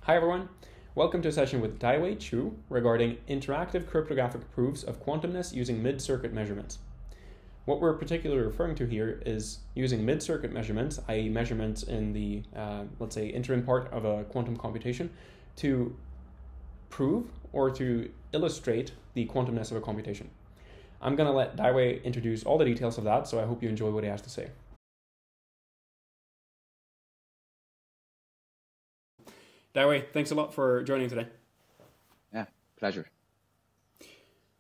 Hi everyone, welcome to a session with Daiwei Zhu regarding interactive cryptographic proofs of quantumness using mid-circuit measurements. What we're particularly referring to here is using mid-circuit measurements, i.e. measurements in the, let's say, interim part of a quantum computation to prove or to illustrate the quantumness of a computation. I'm going to let Daiwei introduce all the details of that, so I hope you enjoy what he has to say. Daiwei, thanks a lot for joining today. Yeah, pleasure.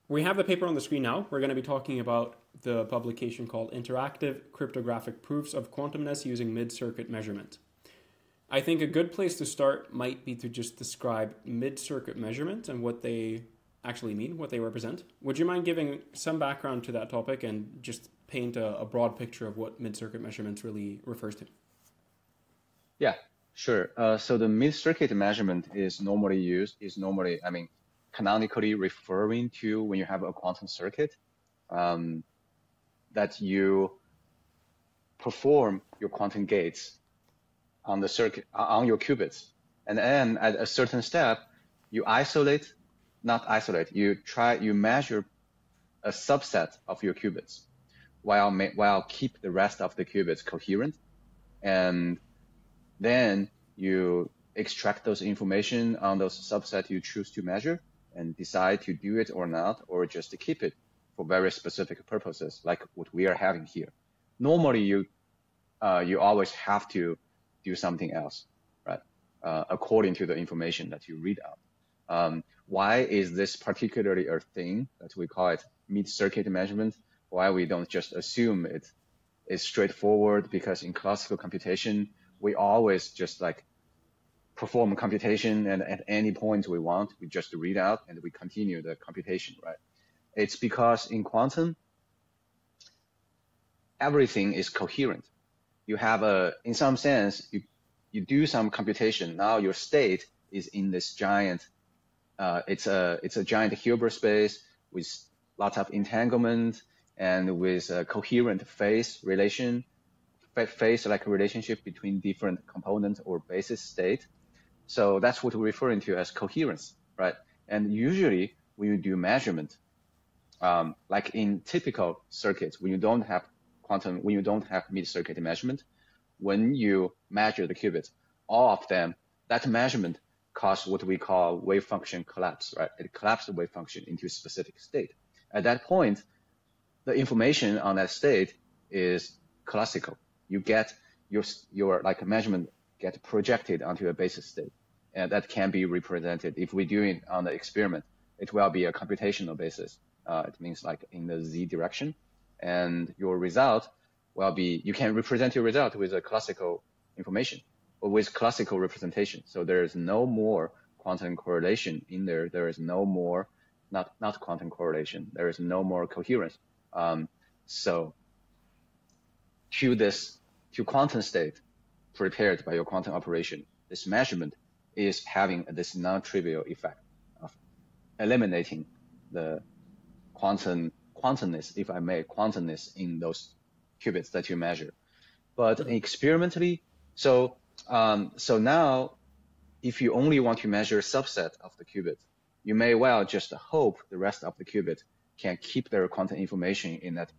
We have the paper on the screen now. We're going to be talking about the publication called Interactive Cryptographic Proofs of Quantumness Using Mid-Circuit Measurement. I think a good place to start might be to just describe mid-circuit measurement and what they actually mean, what they represent. Would you mind giving some background to that topic and just paint a broad picture of what mid-circuit measurements really refers to? Yeah. Sure. So the mid-circuit measurement is normally, canonically referring to when you have a quantum circuit that you perform your quantum gates on the circuit, on your qubits. And then at a certain step, you you measure a subset of your qubits while keep the rest of the qubits coherent. And then you extract those information on those subsets you choose to measure and decide to do it or not, or just to keep it for very specific purposes, like what we are having here. Normally, you always have to do something else, right? According to the information that you read out. Why is this particularly a thing that we call it mid-circuit measurement? Why we don't just assume it is straightforward? Because in classical computation, we always just like perform a computation, and at any point we want, we just read out and we continue the computation, right? It's because in quantum, everything is coherent. You have in some sense, you do some computation. Now your state is in this giant, it's a giant Hilbert space with lots of entanglement and with a coherent phase-like relationship between different components or basis state. So that's what we're referring to as coherence, right? And usually when you do measurement, like in typical circuits, when you don't have mid-circuit measurement, when you measure the qubits, all of them, that measurement causes what we call wave function collapse, right? It collapses the wave function into a specific state. At that point, the information on that state is classical. You get your like measurement get projected onto a basis state, and that can be represented. If we do it on the experiment, it will be a computational basis. It means like in the z direction, and your result will be, you can represent your result with a classical information or with classical representation. So there is no more quantum correlation in there. There is no more, not quantum correlation. There is no more coherence. So to quantum state prepared by your quantum operation, this measurement is having this non-trivial effect of eliminating the quantumness, if I may, quantumness in those qubits that you measure. But experimentally, so now, if you only want to measure a subset of the qubit, you may well just hope the rest of the qubit can keep their quantum information in that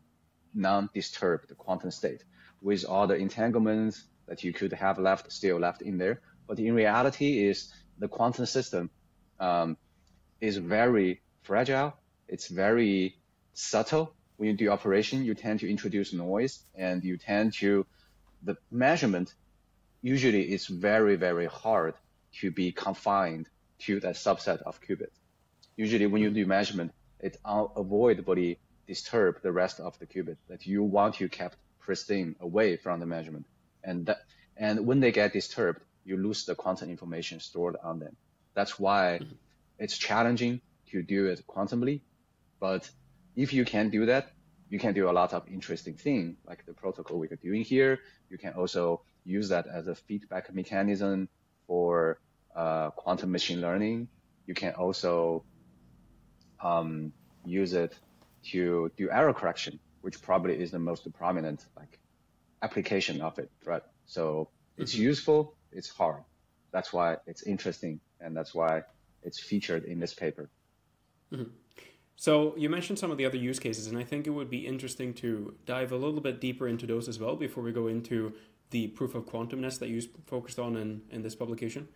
non-disturbed quantum state with all the entanglements that you could have still left in there. But in reality is the quantum system is very fragile. It's very subtle. When you do operation, you tend to introduce noise, and the measurement usually is very, very hard to be confined to that subset of qubits. Usually when you do measurement, it unavoidably disturb the rest of the qubit that you want to keep pristine away from the measurement. And when they get disturbed, you lose the quantum information stored on them. That's why it's challenging to do it quantumly. But if you can do that, you can do a lot of interesting things, like the protocol we are doing here. You can also use that as a feedback mechanism for quantum machine learning. You can also use it to do error correction, which probably is the most prominent application of it, right? So it's useful, it's hard. that's why it's interesting, and that's why it's featured in this paper. Mm-hmm. So you mentioned some of the other use cases, and I think it would be interesting to dive a little bit deeper into those as well before we go into the proof of quantumness that you focused on in this publication.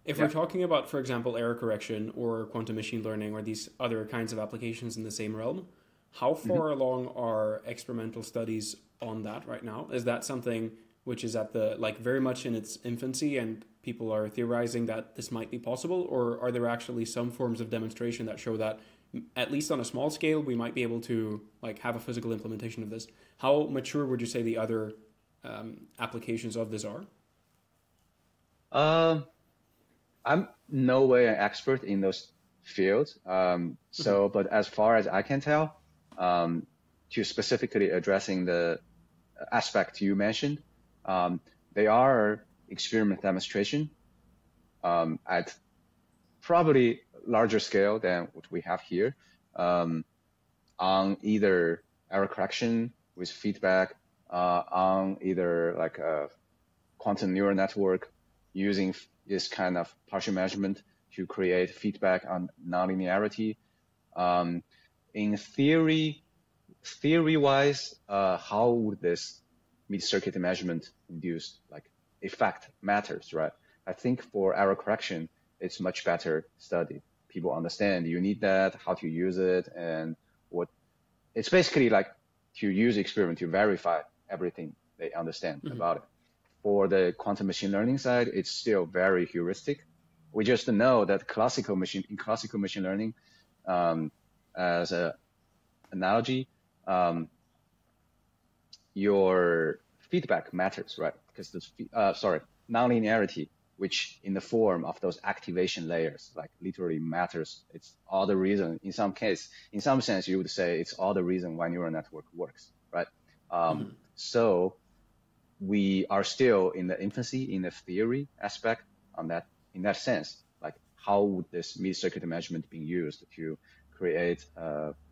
If we're talking about, for example, error correction or quantum machine learning or these other kinds of applications in the same realm, how far along are experimental studies on that right now? Is that something which is at the very much in its infancy and people are theorizing that this might be possible, or are there actually some forms of demonstration that show that at least on a small scale we might be able to have a physical implementation of this? How mature would you say the other applications of this are? I'm no way an expert in those fields. But as far as I can tell, to specifically addressing the aspect you mentioned, they are experiment demonstration at probably larger scale than what we have here, on either error correction with feedback, on either a quantum neural network using this kind of partial measurement to create feedback on nonlinearity. In theory-wise, how would this mid-circuit measurement induced effect matters, right? I think for error correction, it's much better studied. People understand you need that, how to use it, and what it's basically to use experiment to verify everything they understand about it. For the quantum machine learning side, it's still very heuristic. We just know that classical machine learning, as an analogy, your feedback matters, right? Because nonlinearity, which in the form of those activation layers, literally matters. It's all the reason. In some sense, you would say it's all the reason why neural network works, right? So we are still in the infancy in the theory aspect in that sense. How would this mid-circuit measurement be used to create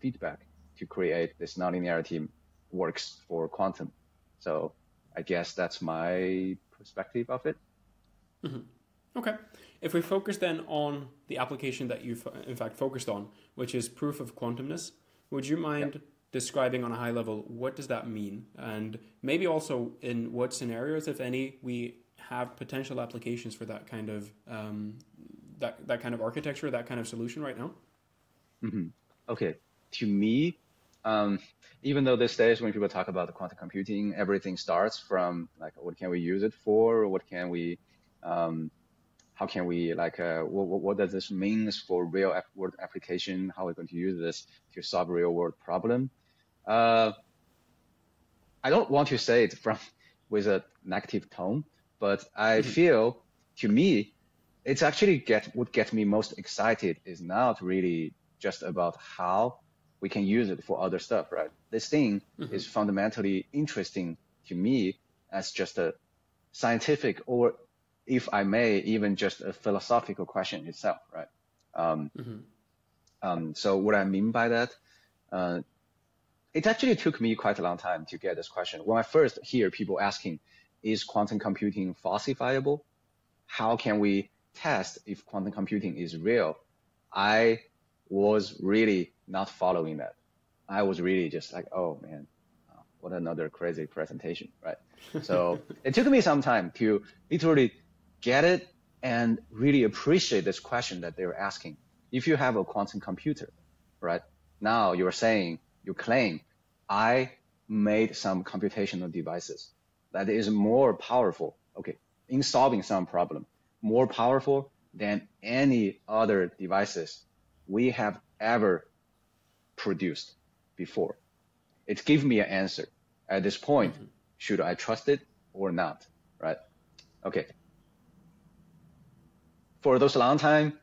feedback, to create this nonlinearity works for quantum? So I guess that's my perspective of it. Okay. If we focus then on the application that you've in fact focused on, which is proof of quantumness, would you mind describing on a high level what does that mean, and maybe also in what scenarios, if any, we have potential applications for that kind of that kind of architecture, that kind of solution right now? Okay. To me, even though these days when people talk about the quantum computing, everything starts from what can we use it for? What can we how can we what does this mean for real world application? How are we going to use this to solve real world problem? I don't want to say it with a negative tone, but I feel, to me, it's actually what gets me most excited is not really just about how we can use it for other stuff, right? This thing is fundamentally interesting to me as just a scientific, or if I may, even just a philosophical question itself, right? So what I mean by that, it actually took me quite a long time to get this question. When I first hear people asking, is quantum computing falsifiable? How can we test if quantum computing is real? I was really not following that. I was really just oh man, what another crazy presentation, right? So it took me some time to literally get it and really appreciate this question that they were asking. If you have a quantum computer, right? Now you claim, I made some computational devices that is more powerful, in solving some problem, more powerful than any other devices we have ever produced before. It gives me an answer. At this point, should I trust it or not, right? Okay. For those long time,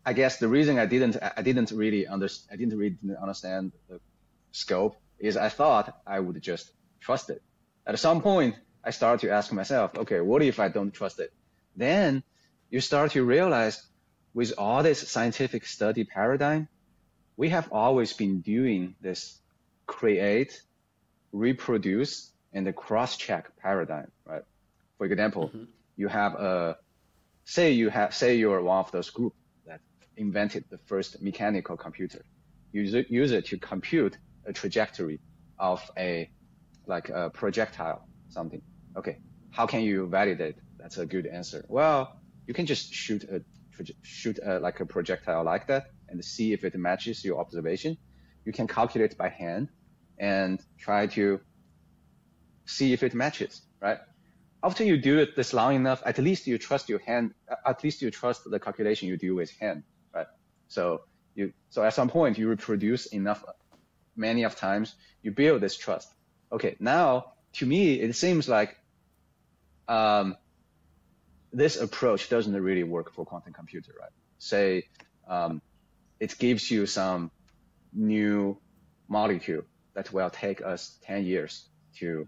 I guess the reason I didn't really understand the scope is I thought I would just trust it. At some point, I started to ask myself, okay, what if I don't trust it? Then you start to realize with all this scientific study paradigm, we have always been doing this create, reproduce, and the cross-check paradigm, right? For example, you have a say you're one of those group that invented the first mechanical computer. Use it to compute a trajectory of a projectile, something. Okay, how can you validate that's a good answer? Well, you can just shoot a projectile like that and see if it matches your observation. You can calculate by hand and try to see if it matches, right? After you do this long enough, at least you trust your hand, at least you trust the calculation you do with hand, right? So at some point you reproduce many of times, you build this trust. Okay, now to me, it seems like this approach doesn't really work for quantum computer, right? Say it gives you some new molecule that will take us 10 years to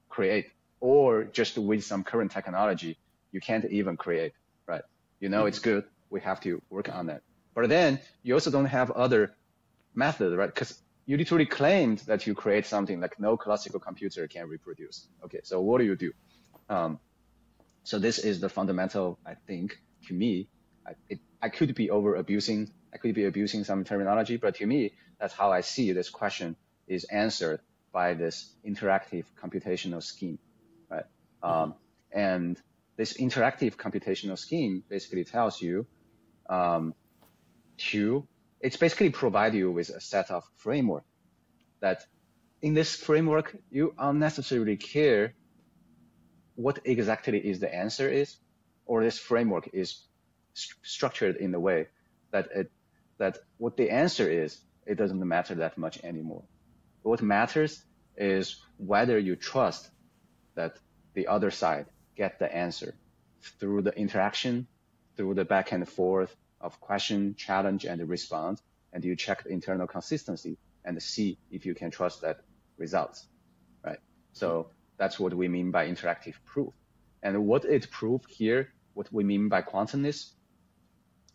create, or just with some current technology, you can't even create, right? You know it's good, we have to work on that. But then you also don't have other methods, right? Because you literally claimed that you create something like no classical computer can reproduce. Okay, so what do you do? So this is the fundamental, I think, to me. I could be abusing some terminology, but to me, that's how I see this question is answered by this interactive computational scheme, right? And this interactive computational scheme basically tells you it's basically provide you with a set of framework that in this framework, you unnecessarily care what exactly is the answer is, or this framework is structured in a way that what the answer is, it doesn't matter that much anymore. What matters is whether you trust that the other side get the answer through the interaction, through the back and forth of question, challenge, and response, and you check the internal consistency and see if you can trust that results, right? So that's what we mean by interactive proof. And what it proved here, what we mean by quantumness,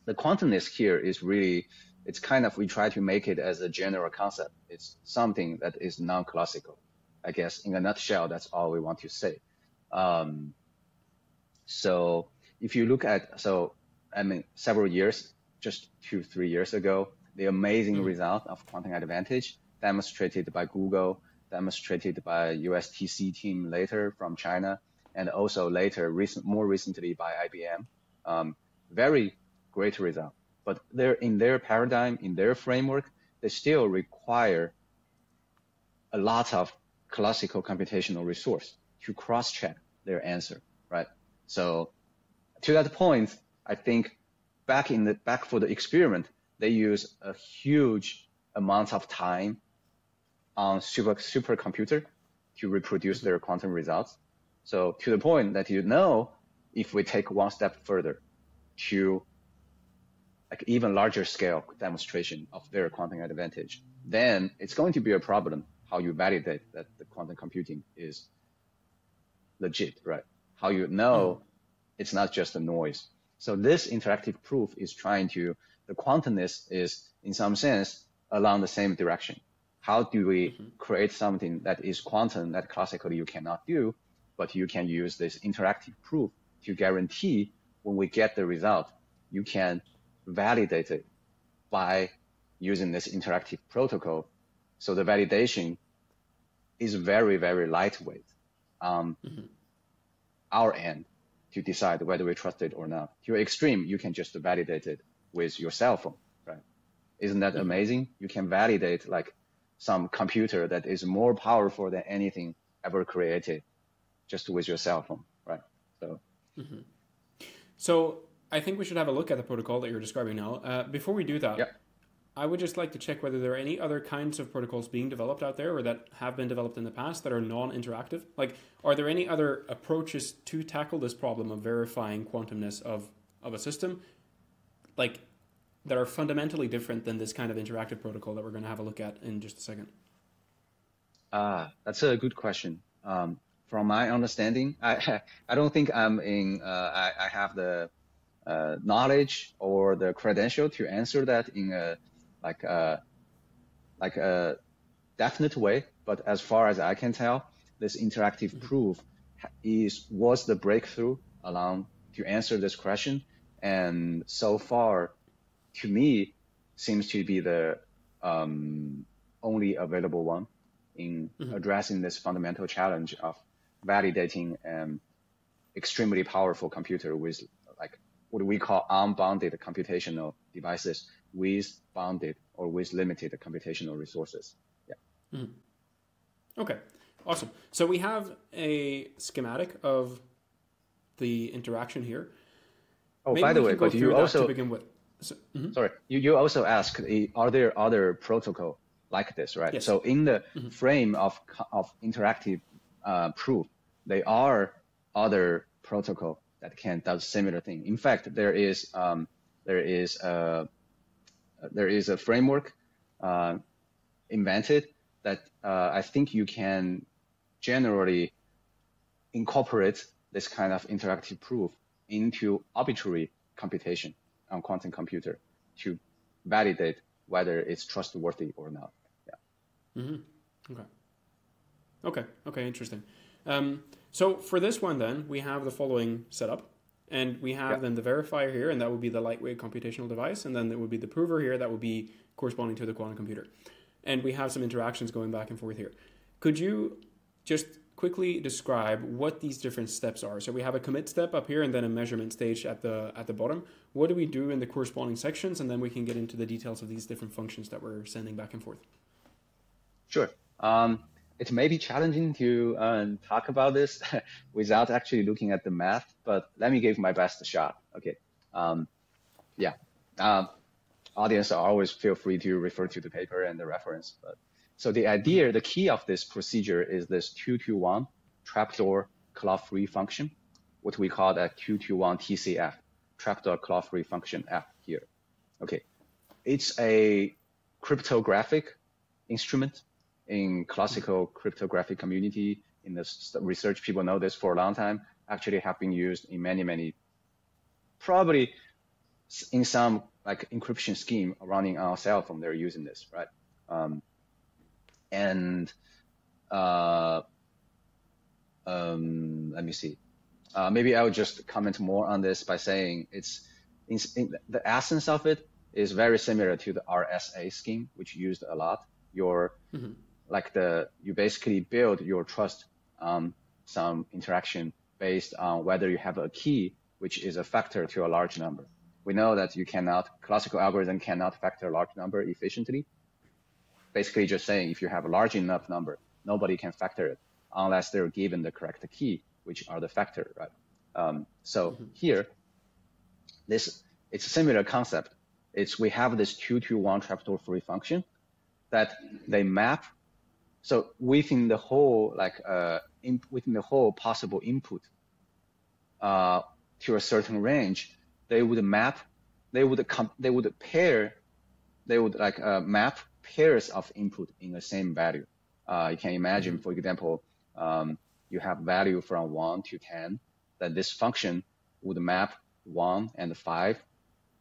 the quantumness here is really, it's kind of, we try to make it as a general concept. It's something that is non-classical. I guess in a nutshell, that's all we want to say. So if you look at, several years, just 2-3 years ago, the amazing result of quantum advantage demonstrated by Google, demonstrated by USTC team later from China, and also later, more recently by IBM. Very great result. But in their paradigm, in their framework, they still require a lot of classical computational resource to cross-check their answer, right? So to that point, I think back for the experiment, they use a huge amount of time on supercomputer to reproduce their quantum results. So to the point that if we take one step further to like even larger scale demonstration of their quantum advantage, then it's going to be a problem how you validate that the quantum computing is legit, right? How you know it's not just a noise. So this interactive proof is the quantumness is in some sense along the same direction. How do we create something that is quantum that classically you cannot do, but you can use this interactive proof to guarantee when we get the result, you can validate it by using this interactive protocol. So the validation is very, very lightweight on our end to decide whether we trust it or not. To your extreme, you can just validate it with your cell phone, right? Isn't that amazing? You can validate like some computer that is more powerful than anything ever created just with your cell phone, right? So, So I think we should have a look at the protocol that you're describing now. Before we do that, I would just like to check whether there are any other kinds of protocols being developed out there or that have been developed in the past that are non-interactive. Like, are there any other approaches to tackle this problem of verifying quantumness of a system, like that are fundamentally different than this kind of interactive protocol that we're going to have a look at in just a second? That's a good question. From my understanding, I don't think I have the knowledge or the credential to answer that in a definite way. But as far as I can tell, this interactive proof was the breakthrough along to answer this question. And so far, to me, seems to be the only available one in addressing this fundamental challenge of validating an extremely powerful computer with like what we call unbounded computational devices with bounded or with limited computational resources. Yeah. Okay, awesome. So we have a schematic of the interaction here. Oh, Maybe by the way, go but through you that also to begin with. So, sorry, you also asked, are there other protocol like this, right? Yes. So in the frame of interactive proof, there are other protocol that can do similar thing. In fact, there is a framework invented that I think you can generally incorporate this kind of interactive proof into arbitrary computation on quantum computer to validate whether it's trustworthy or not. Yeah. Okay, interesting. So for this one then, we have the following setup. And we have then the verifier here, and that would be the lightweight computational device. And then there would be the prover here, that would be corresponding to the quantum computer. And we have some interactions going back and forth here. Could you just quickly describe what these different steps are? So we have a commit step up here and then a measurement stage at the bottom. What do we do in the corresponding sections? And then we can get into the details of these different functions that we're sending back and forth. Sure. It may be challenging to talk about this without actually looking at the math, but let me give my best shot. Okay. Audience always feel free to refer to the paper and the reference. But so the idea, the key of this procedure is this 2-to-1 trapdoor clock-free function, what we call a 2-to-1 TCF, trapdoor clock-free function F here. Okay. It's a cryptographic instrument in classical cryptographic community. In the research, people know this for a long time, actually have been used in many, probably in some like encryption scheme running on a cell phone, they're using this, right? Let me see. Maybe I'll just comment more on this by saying the essence of it is very similar to the RSA scheme, which used a lot. You basically build your trust on some interaction based on whether you have a key, which is a factor to a large number. We know that classical algorithm cannot factor a large number efficiently. Basically just saying if you have a large enough number, nobody can factor it unless they're given the correct key, which are the factor, right? Here, it's a similar concept. We have this 2-to-1 trapdoor free function that they map. So within the whole possible input to a certain range, they would map pairs of input in the same value. You can imagine, for example, you have value from 1 to 10, that this function would map 1 and 5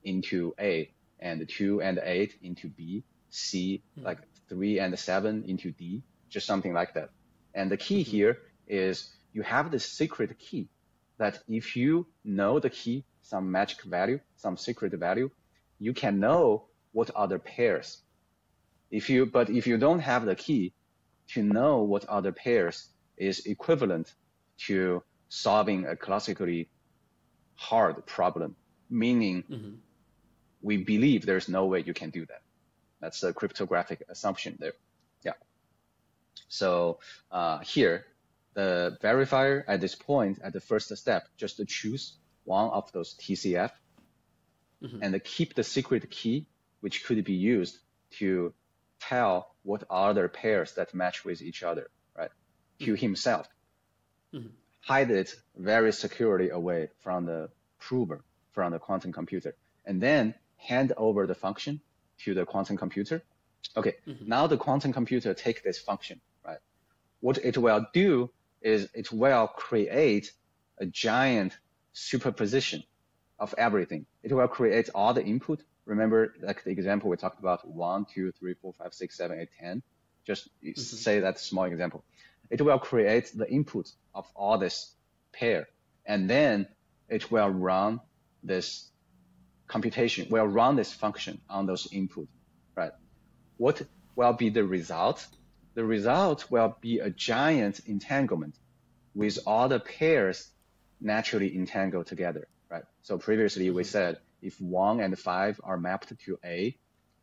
into A, and 2 and 8 into B, C, like 3 and 7 into D, just something like that. And the key here is you have this secret key that if you know the key, some magic value, some secret value, you can know what are the pairs. But if you don't have the key to know what other pairs is equivalent to solving a classically hard problem, meaning we believe there's no way you can do that. That's a cryptographic assumption there. Yeah. So here, the verifier at this point, at the first step, just to choose one of those TCF and keep the secret key, which could be used to tell what other pairs that match with each other, right? To himself. Hide it very securely away from the prover, from the quantum computer, and then hand over the function to the quantum computer. Okay, now the quantum computer take this function, right? What it will do is it will create a giant superposition of everything. It will create all the input. Remember, like the example we talked about, 1, 2, 3, 4, 5, 6, 7, 8, 10. Just say that small example. It will create the input of all this pair. And then it will run this computation, will run this function on those input, right? What will be the result? The result will be a giant entanglement with all the pairs naturally entangled together, right? So previously we said if 1 and 5 are mapped to A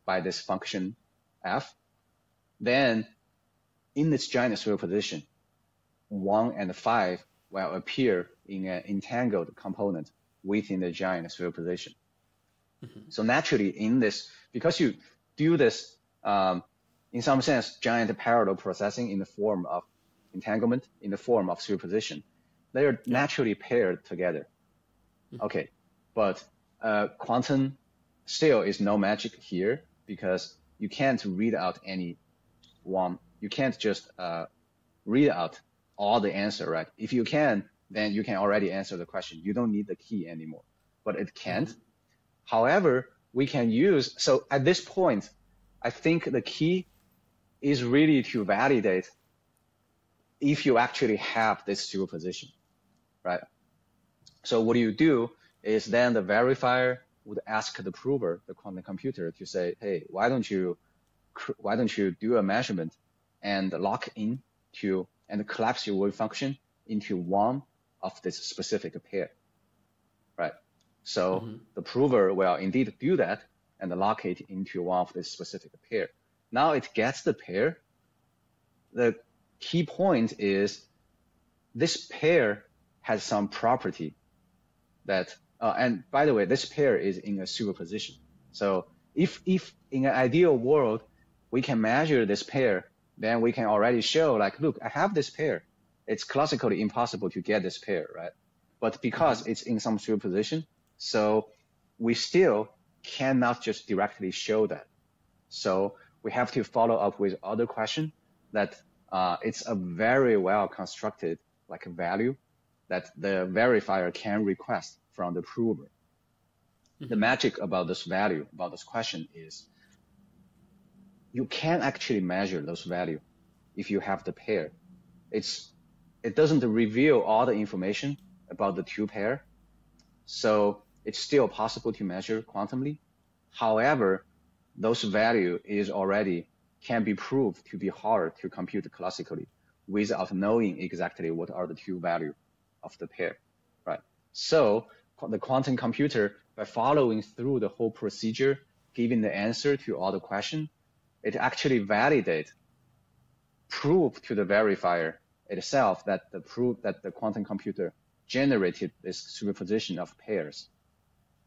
by this function f, then in this giant superposition, 1 and 5 will appear in an entangled component within the giant superposition. So naturally in this, because you do this, in some sense, giant parallel processing in the form of entanglement, in the form of superposition, they are naturally paired together. Okay, but quantum still is no magic here because you can't read out any one. You can't just read out all the answer, right? If you can, then you can already answer the question. You don't need the key anymore, but it can't. However, we can use, so at this point, I think the key is really to validate if you actually have this superposition, right? So what you do is then the verifier would ask the prover, the quantum computer, to say, hey, why don't you do a measurement and lock in to and collapse your wave function into one of this specific pair, right? So the prover will indeed do that and lock it into one of this specific pair. Now it gets the pair. The key point is this pair has some property that, and by the way, this pair is in a superposition. So if in an ideal world, we can measure this pair, then we can already show like, look, I have this pair. It's classically impossible to get this pair, right? But because it's in some superposition, so we still cannot just directly show that. So we have to follow up with other question that it's a very well constructed like value that the verifier can request from the prover. The magic about this value, about this question is you can actually measure those value if you have the pair. It doesn't reveal all the information about the two pair, so it's still possible to measure quantumly. However, those value is already can be proved to be hard to compute classically without knowing exactly what are the two value of the pair, right? So the quantum computer, by following through the whole procedure, giving the answer to all the question, it actually validate, prove to the verifier itself that the quantum computer generated this superposition of pairs,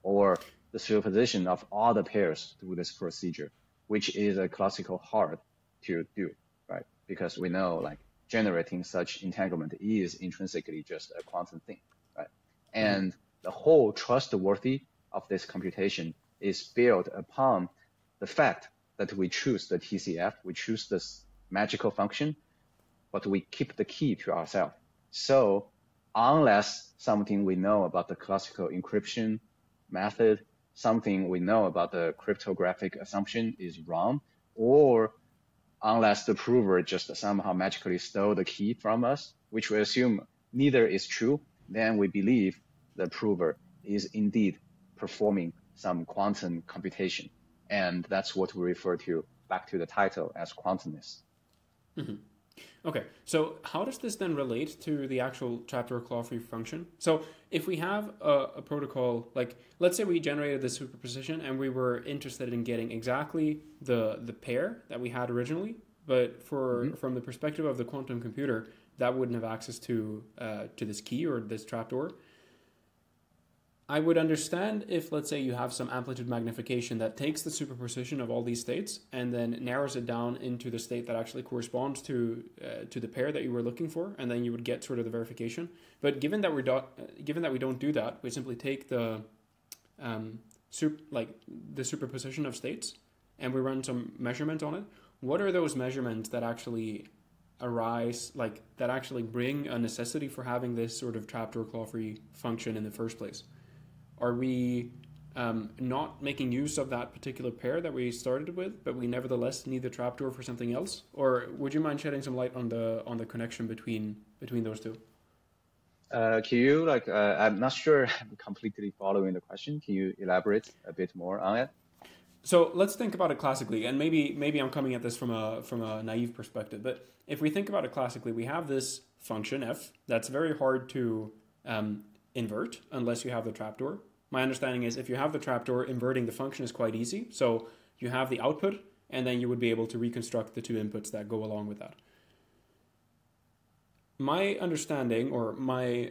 or the superposition of all the pairs through this procedure, which is a classical hard to do, right? Because we know like generating such entanglement is intrinsically just a quantum thing, right? And the whole trustworthy of this computation is built upon the fact that we choose the TCF, we choose this magical function, but we keep the key to ourselves. So unless something we know about the classical encryption method, something we know about the cryptographic assumption is wrong, or unless the prover just somehow magically stole the key from us, which we assume neither is true, then we believe the prover is indeed performing some quantum computation. And that's what we refer to, back to the title, as quantumness. Okay, so how does this then relate to the actual Chapter-Claw-free function? So if we have a protocol, like let's say we generated the superposition and we were interested in getting exactly the pair that we had originally, but from the perspective of the quantum computer, that wouldn't have access to this key or this trapdoor. I would understand if, let's say, you have some amplitude magnification that takes the superposition of all these states and then narrows it down into the state that actually corresponds to the pair that you were looking for, and then you would get sort of the verification. But given that we don't do that, we simply take the superposition of states and we run some measurement on it. What are those measurements that actually arise, like that actually bring a necessity for having this sort of trapdoor-claw-free function in the first place? Are we not making use of that particular pair that we started with, but we nevertheless need the trapdoor for something else? Or would you mind shedding some light on the connection between those two? Can you I'm not sure I'm completely following the question. Can you elaborate a bit more on it? So let's think about it classically, and maybe I'm coming at this from a naive perspective. But if we think about it classically, we have this function f that's very hard to invert unless you have the trapdoor. My understanding is if you have the trapdoor, inverting the function is quite easy. So you have the output, and then you would be able to reconstruct the two inputs that go along with that. My understanding, or my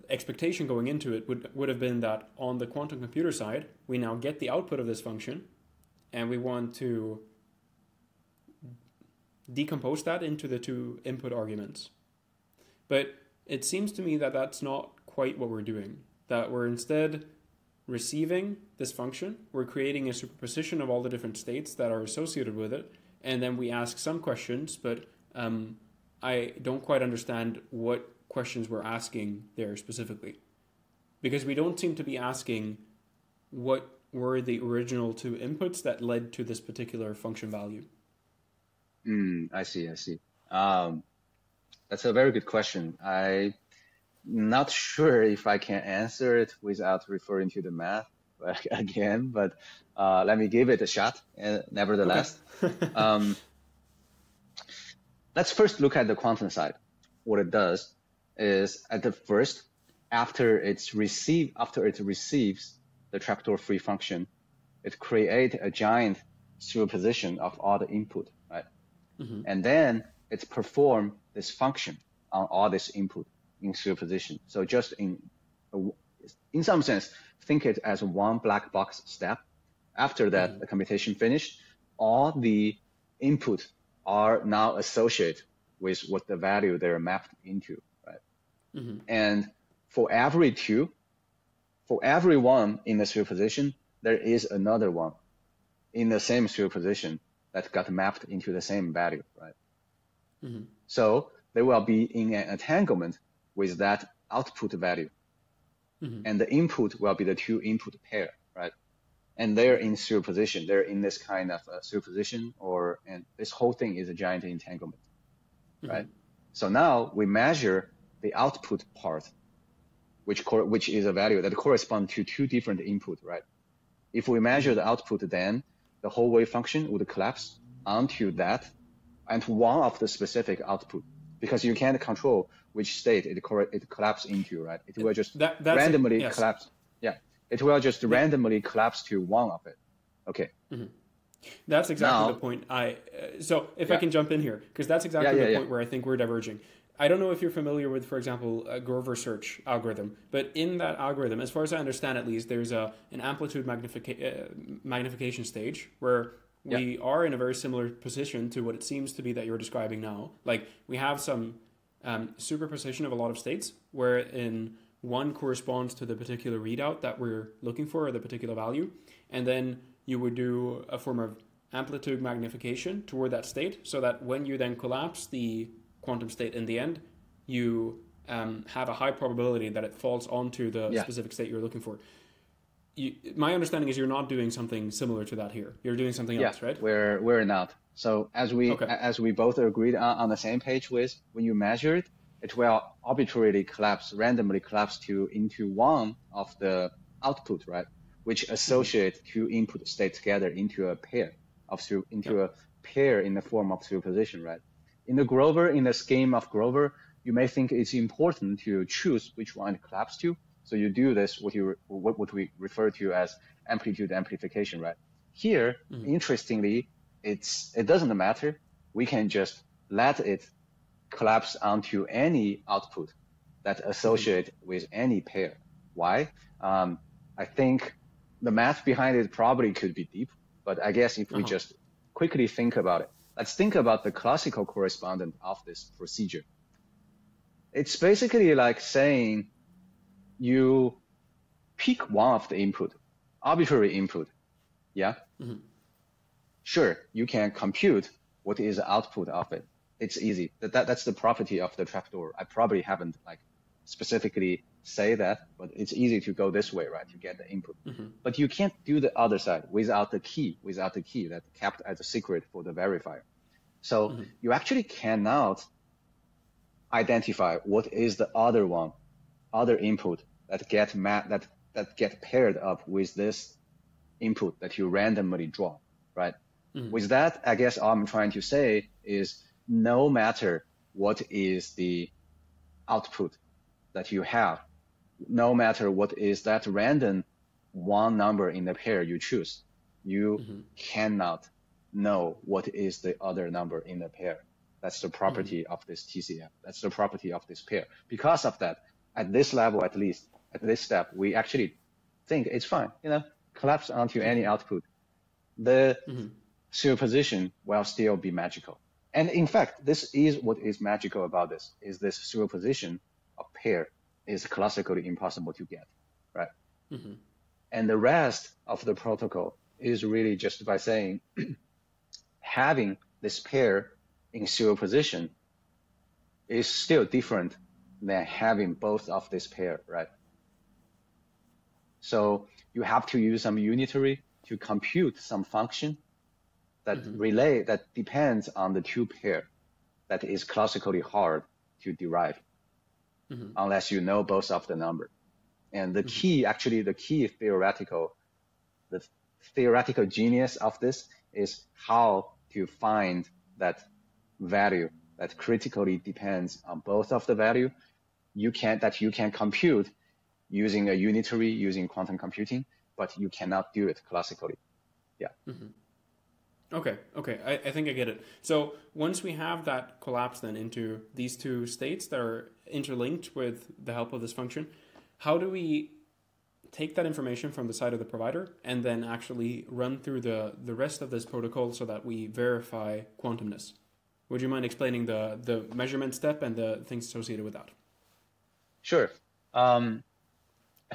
expectation going into it would have been that on the quantum computer side, we now get the output of this function, and we want to decompose that into the two input arguments. But it seems to me that that's not quite what we're doing. That we're instead receiving this function, we're creating a superposition of all the different states that are associated with it, and then we ask some questions, but I don't quite understand what questions we're asking there specifically. Because we don't seem to be asking what were the original two inputs that led to this particular function value. I see. That's a very good question. I'm not sure if I can answer it without referring to the math again, but let me give it a shot, nevertheless. Okay. Let's first look at the quantum side. What it does is at the first, after it receives the trapdoor-free function, it creates a giant superposition of all the input, right? Mm-hmm. And then it performs this function on all this input in superposition. So just in some sense, think it as one black box step. After that, mm-hmm. the computation finished, all the input are now associated with what the value they're mapped into, right? Mm-hmm. And for every one in the superposition, there is another one in the same superposition that got mapped into the same value, right? Mm-hmm. So they will be in an entanglement with that output value. Mm-hmm. And the input will be the two input pair, right? And they're in superposition. They're in this kind of superposition, and this whole thing is a giant entanglement, mm-hmm. right? So now we measure the output part, which is a value that corresponds to two different inputs, right? If we measure the output, then the whole wave function would collapse onto that and one of the specific output, because you can't control which state it collapses into, right? It will just randomly collapse. Yeah, it will just randomly collapse to one of it. Okay. Mm-hmm. That's exactly the point. So if I can jump in here, because that's exactly the point where I think we're diverging. I don't know if you're familiar with, for example, a Grover search algorithm, but in that algorithm, as far as I understand at least, there's an amplitude magnification stage where we are in a very similar position to what it seems to be that you're describing now. Like we have some superposition of a lot of states wherein one corresponds to the particular readout that we're looking for, or the particular value, and then you would do a form of amplitude magnification toward that state so that when you then collapse the quantum state in the end, you have a high probability that it falls onto the specific state you're looking for. My understanding is you're not doing something similar to that here. You're doing something else, right? We're not. So as we both agreed on the same page with, when you measure it, it will arbitrarily randomly collapse into one of the output, right? Which associate two input states together into a pair a pair in the form of superposition, right? In the scheme of Grover, you may think it's important to choose which one it collapses to. So you do this, what we refer to as amplitude amplification, right? Here, interestingly, it doesn't matter. We can just let it collapse onto any output that associate with any pair. Why? I think the math behind it probably could be deep, but I guess if we just quickly think about it, let's think about the classical correspondent of this procedure. It's basically like saying you pick one of the input, arbitrary input, yeah? Mm-hmm. Sure, you can compute what is the output of it. It's easy. That's the property of the trapdoor. I probably haven't specifically say that, but it's easy to go this way, right? To get the input. Mm-hmm. But you can't do the other side without the key that's kept as a secret for the verifier. So you actually cannot identify what is the other one, other input that get paired up with this input that you randomly draw, right? With that, I guess all I'm trying to say is no matter what is the output that you have, no matter what is that random one number in the pair you choose, you cannot know what is the other number in the pair. That's the property of this TCF. That's the property of this pair. Because of that, at this level, at least, at this step, we actually think it's fine, collapse onto any output. The superposition will still be magical. And in fact, this is what is magical about this, is this superposition of pair is classically impossible to get, right? And the rest of the protocol is really just by saying, having this pair in superposition is still different than having both of this pair, right? So you have to use some unitary to compute some function that depends on the two pair that is classically hard to derive unless you know both of the number. And the key, actually the theoretical genius of this is how to find that value that critically depends on both of the value you can compute using a unitary, using quantum computing, but you cannot do it classically. Yeah. Okay. I think I get it. So once we have that collapse then into these two states that are interlinked with the help of this function, how do we take that information from the side of the provider and then actually run through the rest of this protocol so that we verify quantumness? Would you mind explaining the measurement step and the things associated with that? Sure.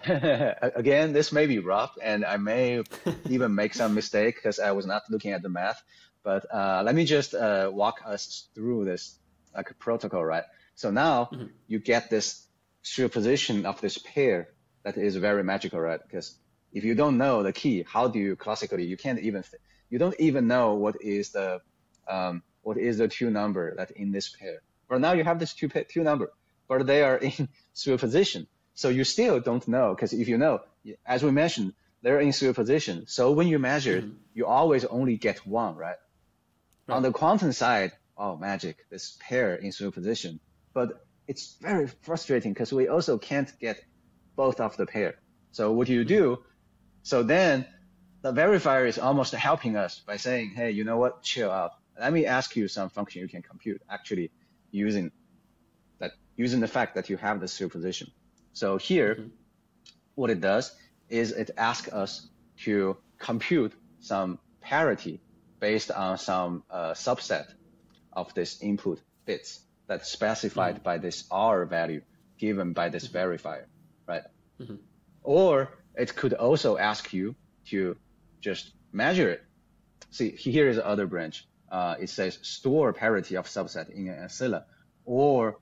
Again, this may be rough, and I may even make some mistake because I was not looking at the math. But let me just walk us through this like a protocol, right? So now you get this superposition of this pair that is very magical, right? Because if you don't know the key, how do you classically? You don't even know what is the two number that in this pair. But now you have this two number, but they are in superposition. So you still don't know, because if you know, as we mentioned, they're in superposition. So when you measure, you always only get one, right? On the quantum side, oh, magic, this pair in superposition. But it's very frustrating because we also can't get both of the pair. So what do you do? So then the verifier is almost helping us by saying, hey, you know what, chill out. Let me ask you some function you can compute, actually using the fact that you have the superposition. So here, what it does is it asks us to compute some parity based on some subset of this input bits that's specified by this R value given by this verifier, right? Or it could also ask you to just measure it. See, here is the other branch. It says store parity of subset in an oscilla, or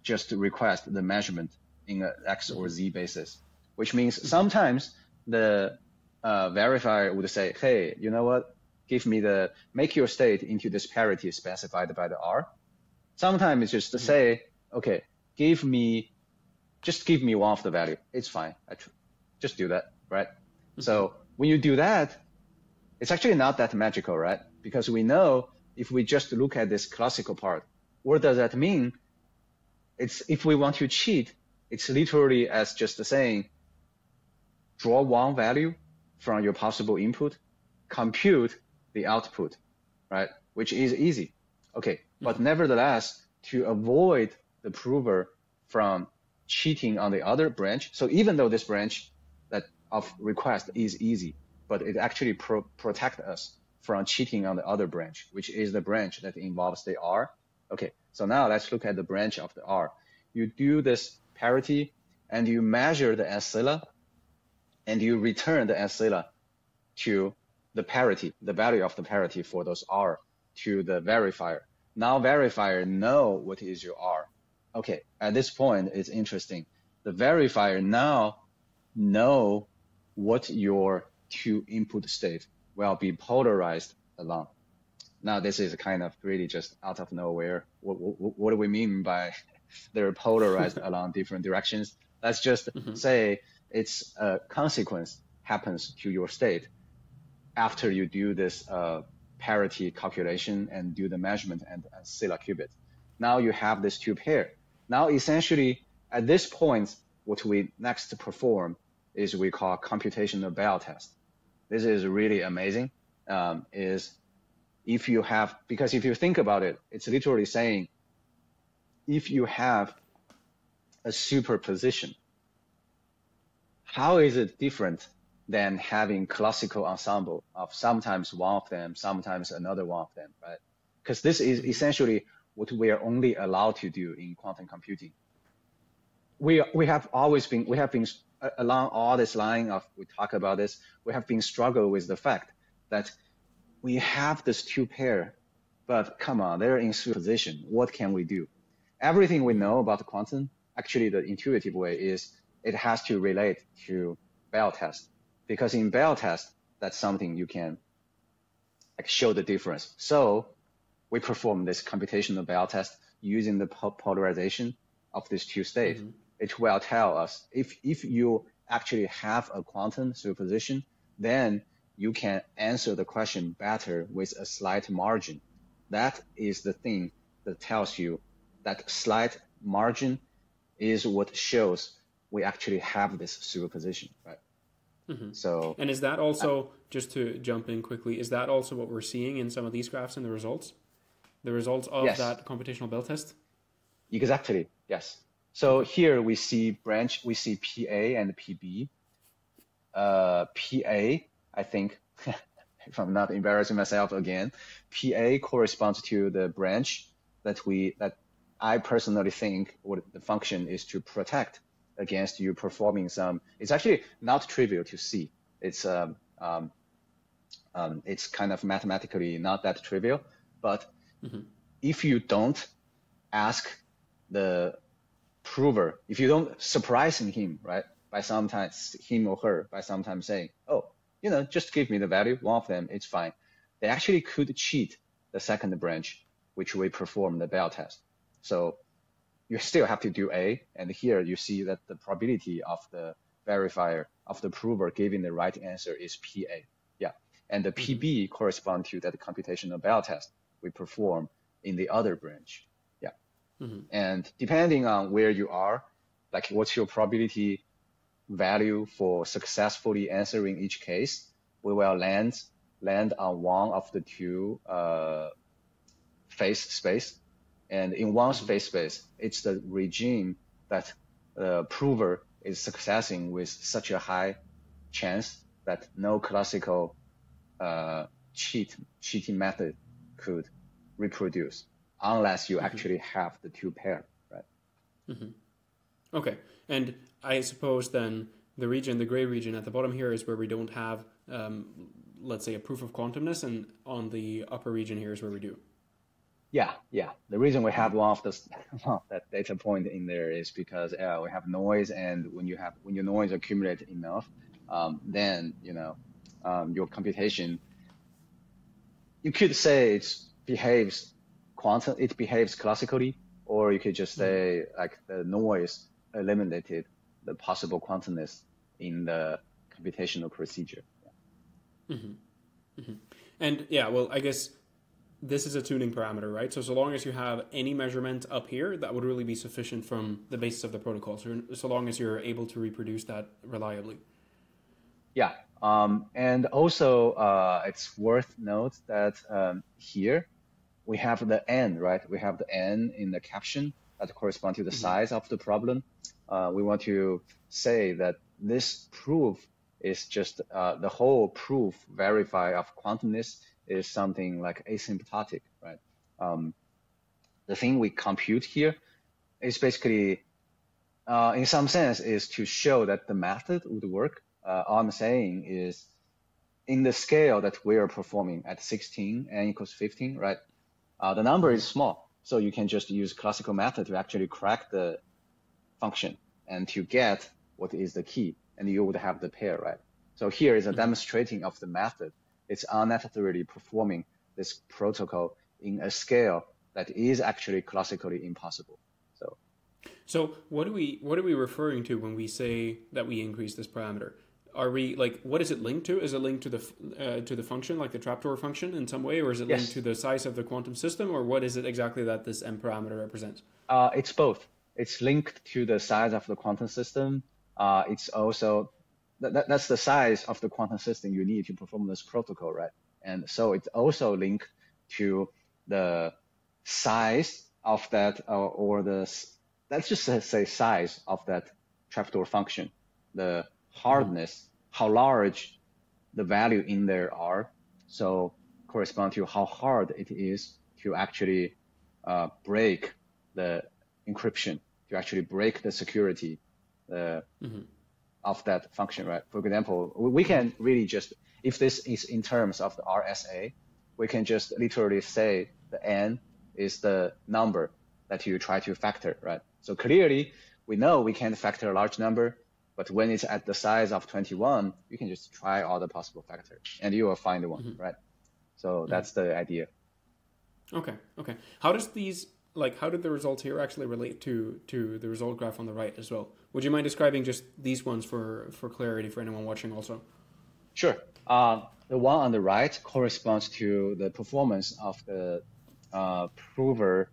just request the measurement in an X or Z basis, which means sometimes the verifier would say, hey, you know what? Make your state into this parity specified by the R. Sometimes it's just to say, okay, just give me one of the value. It's fine. Just do that, right? So when you do that, it's actually not that magical, right? Because we know if we just look at this classical part, what does that mean? If we want to cheat, it's literally as just saying, draw one value from your possible input, compute the output, right? Which is easy. Okay, but nevertheless, to avoid the prover from cheating on the other branch, so even though this branch that of request is easy, but it actually protect us from cheating on the other branch, which is the branch that involves the R. Okay, so now let's look at the branch of the R. You do this parity and you measure the oscilla and you return the oscilla to the parity, the value of the parity for those R to the verifier. Now verifier know what is your R. Okay, at this point, it's interesting. The verifier now know what your two input state will be polarized along. Now, this is kind of really just out of nowhere. What do we mean by they're polarized along different directions. Let's just say it's a consequence happens to your state after you do this parity calculation and do the measurement and seal a qubit. Now you have this two pair. Now essentially at this point, what we next perform is we call computational Bell test. This is really amazing. Because if you think about it, it's literally saying if you have a superposition, how is it different than having classical ensemble of sometimes one of them, sometimes another one of them, right? Because this is essentially what we are only allowed to do in quantum computing. We have been along all this line of, we talk about this, we have been struggling with the fact that we have this two pair, but come on, they're in superposition. What can we do? Everything we know about quantum, actually the intuitive way is it has to relate to Bell test. Because in Bell test, that's something you can show the difference. So we perform this computational Bell test using the polarization of these two states. It will tell us if you actually have a quantum superposition, then you can answer the question better with a slight margin. That is the thing that tells you that slight margin is what shows we actually have this superposition, right? So, and is that also, just to jump in quickly, is that also what we're seeing in some of these graphs in the results? The results of yes, that computational Bell test? Exactly, yes. So here we see PA and PB. PA, I think, if I'm not embarrassing myself again, PA corresponds to the branch that I personally think what the function is to protect against you performing some. It's actually not trivial to see. It's kind of mathematically not that trivial, but if you don't ask the prover, if you don't surprise him, right, by sometimes him or her by sometimes saying, oh, just give me the value, one of them, it's fine. They actually could cheat the second branch, which we perform the Bell test. So you still have to do A, and here you see that the probability of the verifier, of the prover giving the right answer is PA. Yeah, and the PB correspond to that computational Bell test we perform in the other branch. Yeah, and depending on where you are, like what's your probability value for successfully answering each case, we will land on one of the two phase space. And in one phase space, it's the regime that the prover is successing with such a high chance that no classical cheating method could reproduce unless you actually have the two pair, right? Okay, and I suppose then the gray region at the bottom here is where we don't have, let's say, a proof of quantumness, and on the upper region here is where we do. Yeah. The reason we have one of that data point in there is because we have noise, and when your noise accumulates enough, then your computation, you could say it behaves classically, or you could just say like the noise eliminated the possible quantumness in the computational procedure. And yeah, well, I guess this is a tuning parameter, right? So long as you have any measurement up here, that would really be sufficient from the basis of the protocol. So long as you're able to reproduce that reliably. Yeah. And also, it's worth note that here we have the n, right? We have the n in the caption that corresponds to the size of the problem. We want to say that this proof is just the whole proof verify of quantumness is something like asymptotic, right? The thing we compute here is basically, in some sense, is to show that the method would work. All I'm saying is, in the scale that we are performing at 16, n equals 15, right? The number is small, so you can just use classical method to actually crack the function and to get what is the key, and you would have the pair, right? So here is a demonstrating of the method. It's unnecessarily performing this protocol in a scale that is actually classically impossible. So So what are we referring to when we say that we increase this parameter? Are we like, what is it linked to? Is it linked to the function, like the trapdoor function in some way, or is it linked to Yes. the size of the quantum system, or what is it exactly that this m parameter represents? It's both. It's linked to the size of the quantum system. It's also that's the size of the quantum system you need to perform this protocol, right? And so it's also linked to the size of that, or the let's just say size of that trapdoor function, the hardness, how large the value in there are. So correspond to how hard it is to actually break the encryption, to actually break the security of that function, right? For example, we can really just, if this is in terms of the RSA, we can just literally say the n is the number that you try to factor, right? So clearly, we know we can't factor a large number, but when it's at the size of 21, you can just try all the possible factors, and you will find one, right? So that's the idea. Okay, okay. How does these, like, how did the results here actually relate to the result graph on the right as well? Would you mind describing just these ones for clarity for anyone watching also? Sure. The one on the right corresponds to the performance of the prover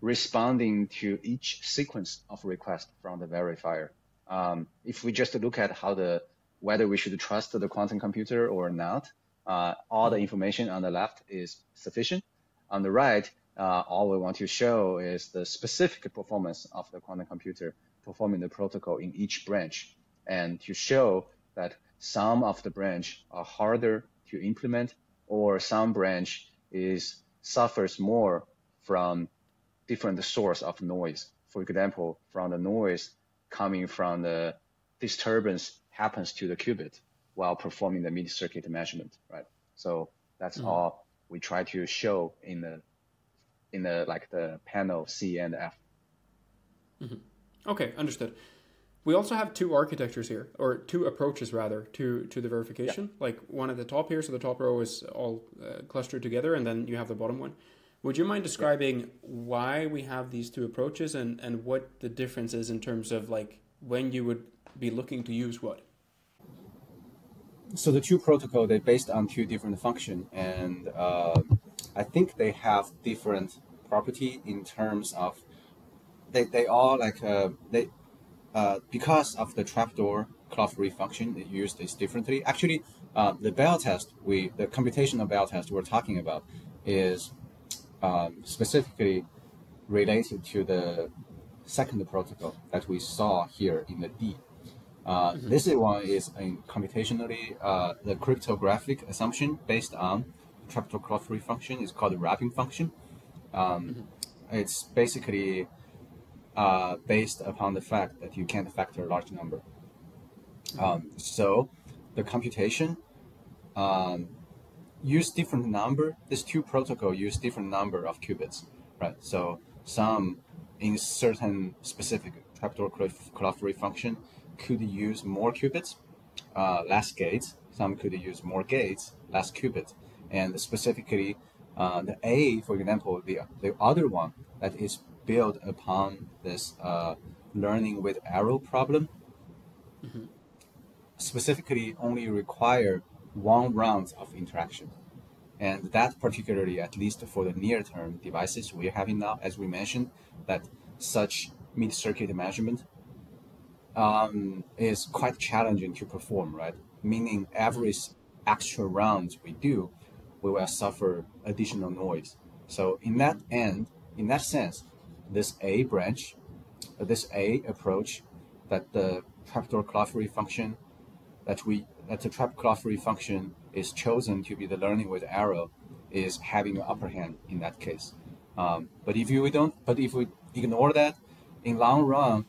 responding to each sequence of requests from the verifier. If we just look at whether we should trust the quantum computer or not, all the information on the left is sufficient. On the right, all we want to show is the specific performance of the quantum computer performing the protocol in each branch, and to show that some of the branch are harder to implement, or some branch suffers more from different source of noise. For example, from the noise coming from the disturbance happens to the qubit while performing the mid-circuit measurement, right? So that's all we try to show in the like the panel C and F. Okay, understood. We also have two architectures here, or two approaches rather, to the verification. Yeah. Like one at the top here, so the top row is all clustered together, and then you have the bottom one. Would you mind describing why we have these two approaches and what the difference is in terms of like when you would be looking to use what? So the two protocol, they're based on two different functions, and I think they have different property in terms of they all like because of the trapdoor clock-free function, they use this differently. Actually, the Bell test, the computational Bell test we're talking about is specifically related to the second protocol that we saw here in the D. This one is in computationally the cryptographic assumption based on trapdoor clock-free function. It's called the wrapping function. It's basically based upon the fact that you can't factor a large number. So the computation use different number. These two protocol use different number of qubits, right? So some in certain specific trapdoor clock-free function could use more qubits, less gates. Some could use more gates, less qubits. And specifically, the A, for example, the other one that is built upon this learning with arrow problem, specifically only require one round of interaction. And that particularly, at least for the near-term devices we're having now, as we mentioned, that such mid-circuit measurement is quite challenging to perform, right? Meaning every extra round we do, we will suffer additional noise. So in that sense, this A branch, this A approach, that the trapdoor clock-free function, that the trap clock-free function is chosen to be the learning with arrow, is having an upper hand in that case. But if we ignore that, in long run,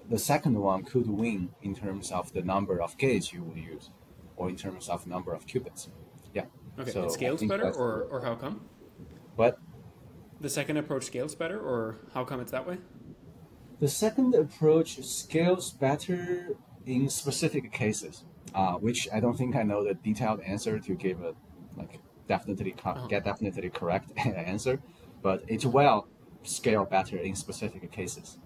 the second one could win in terms of the number of gates you will use, or in terms of number of qubits. Yeah. Okay, So it scales better, or how come? What? The second approach scales better, or how come it's that way? The second approach scales better in specific cases, which I don't think I know the detailed answer to give a definitely correct answer, but it will scale better in specific cases.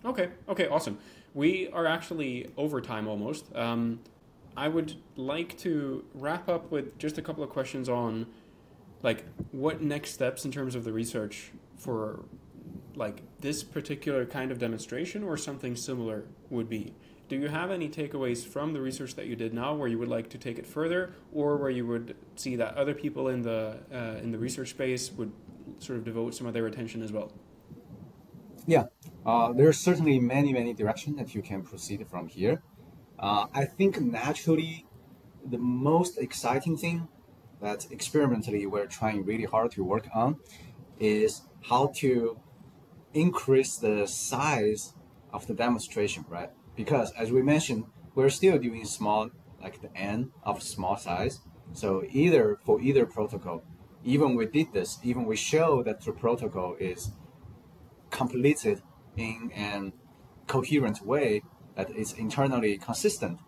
Okay, awesome. We are actually over time almost. I would like to wrap up with just a couple of questions on like what next steps in terms of the research for like this particular kind of demonstration or something similar would be. Do you have any takeaways from the research that you did now where you would like to take it further, or where you would see that other people in the research space would sort of devote some of their attention as well? Yeah, there are certainly many directions that you can proceed from here. I think naturally the most exciting thing that experimentally we're trying really hard to work on is how to increase the size of the demonstration, right? Because as we mentioned, we're still doing small, like the n of small size. So either for either protocol, even we did this, even we show that the protocol is completed in an coherent way that is internally consistent,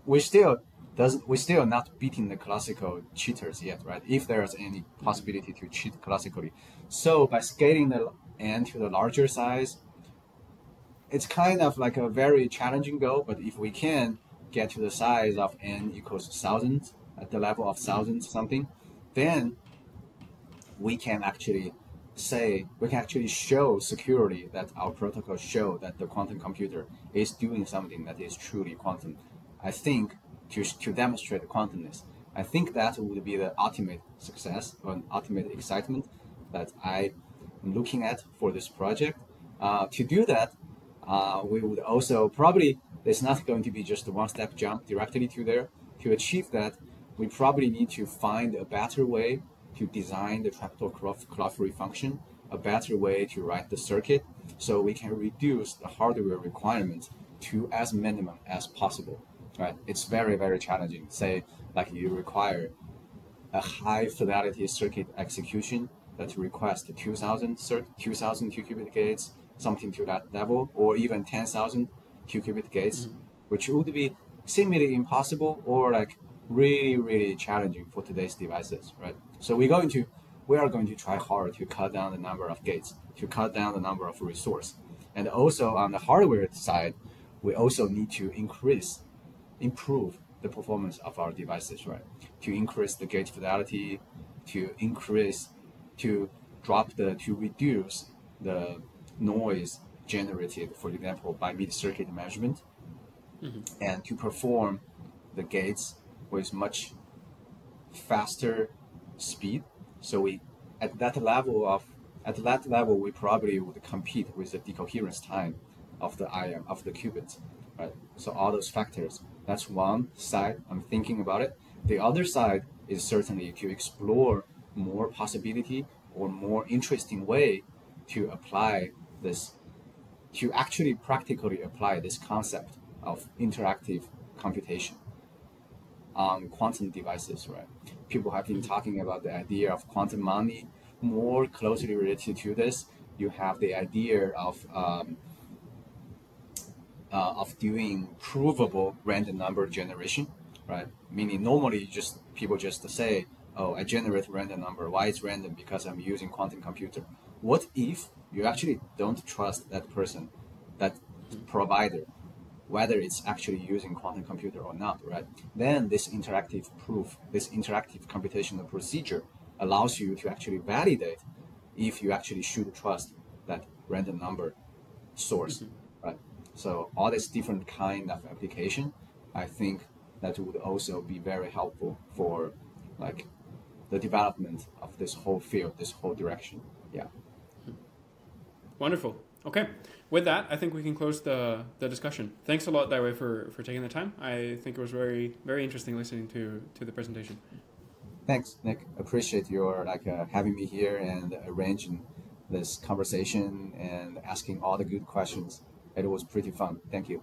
we still not beating the classical cheaters yet, right? If there's any possibility to cheat classically. So by scaling the n to the larger size, it's kind of like a very challenging goal, but if we can get to the size of n equals 1,000, at the level of 1,000 something, then we can actually show securely that our protocol show that the quantum computer is doing something that is truly quantum. I think to demonstrate quantumness, I think that would be the ultimate success or ultimate excitement that I'm looking at for this project. To do that, we would also probably, it's not going to be just a one-step jump directly to there. To achieve that, we probably need to find a better way to design the cryptographic function, a better way to write the circuit, so we can reduce the hardware requirements to as minimum as possible. Right? It's very challenging. Say, like you require a high fidelity circuit execution that requires 2,000 2-qubit gates, something to that level, or even 10,000 2-qubit gates, which would be seemingly impossible or like really challenging for today's devices, right? So we are going to try hard to cut down the number of gates, to cut down the number of resource. And also on the hardware side, we also need to improve the performance of our devices, right? To increase the gate fidelity, to reduce the noise generated, for example, by mid-circuit measurement, and to perform the gates with much faster speed. So at that level we probably would compete with the decoherence time of the ion of the qubits, right? So all those factors. That's one side I'm thinking about it. The other side is certainly to explore more possibility or more interesting way to apply this, to actually practically apply this concept of interactive computation on quantum devices, right? People have been talking about the idea of quantum money. More closely related to this, you have the idea of doing provable random number generation, right? Meaning normally people just say, oh, I generate random number. Why it's random? Because I'm using quantum computer. What if you actually don't trust that person, that provider, whether it's actually using quantum computer or not, right? Then this interactive proof, this interactive computational procedure allows you to actually validate if you actually should trust that random number source, right? So all this different kind of application, I think that would also be very helpful for like the development of this whole field, this whole direction. Yeah. Wonderful. Okay. With that, I think we can close the discussion. Thanks a lot, Daiwei, for taking the time. I think it was very interesting listening to the presentation. Thanks, Nick. Appreciate your having me here and arranging this conversation and asking all the good questions. It was pretty fun. Thank you.